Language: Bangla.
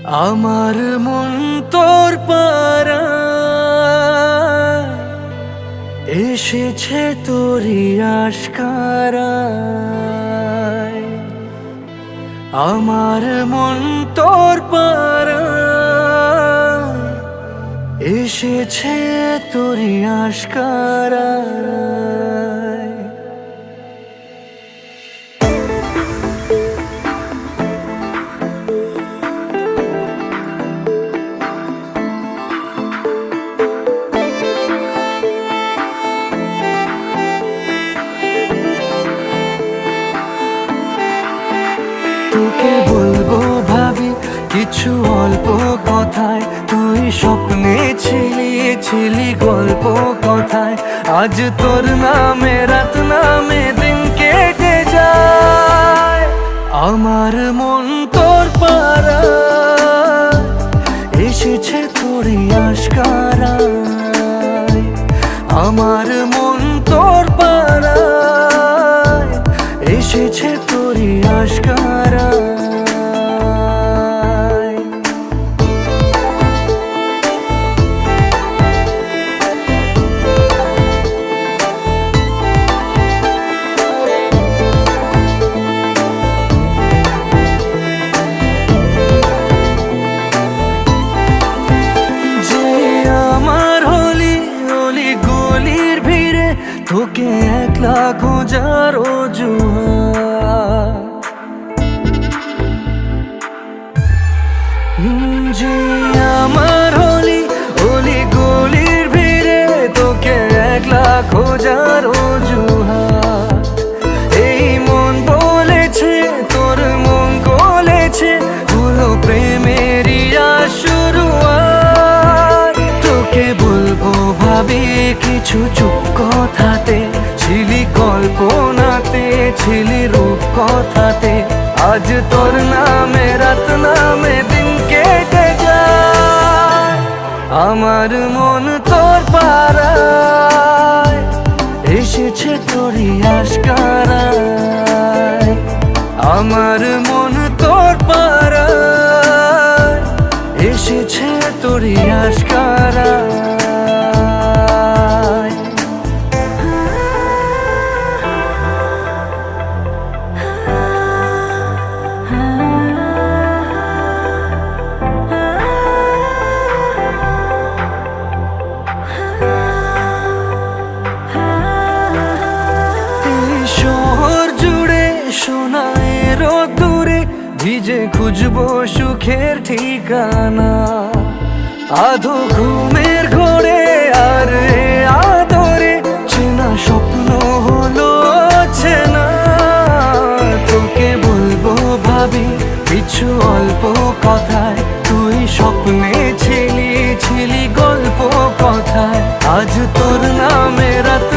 আমার মন তোর পারা এসেছে তোরি আশকারায়। আমার মন তোর পারা এসেছে তোরি আশকারায়। তোকে বলবো ভাবি কিছু অল্প কথায়, তুই স্বপ্নে ছিলি গল্প কথায়। আজ তোর নামে রাত নামে দিন কেটে যায়। আমার মন তোর পারা এসেছে তোরি আশকারায়। আমার মন তোর পারা এসেছে তোরি আশকারায়। যে আমার হলি অলি গলির ভিড়ে তোকে একলা খোঁজার অজুহাত। যে আমার হলি অলি গলির ভিড়ে তোকে একলা খোঁজার অজুহাত। এই মন বলেছে তোর মন গলেছে, হলো প্রেমেরই শুরুয়াত। তোকে বলবো ভাবি কিছু চুপ কথাতে, ছিলি কল্পনাতে ছিলি রূপ কথাতে। আজ তোর নামে রাত নামে দিন কেটে যায়। আমার মন তোর পারায় এসেছে তোরি আশকারায়। আমার মন তোর পারায় এসেছে তোরি আশকারায়। শহর জুড়ে সোনার দূরে ভিজে খুঁজবো সুখের ঠিকানা। আধো ঘুমের ঘোরে আর আদরে চেনা স্বপ্ন হলো চেনা। তোকে বলবো ভাবি কিছু অল্প কথায়, তুই স্বপ্নে ছিলি গল্প কথায়। আজ তোর নামে রাত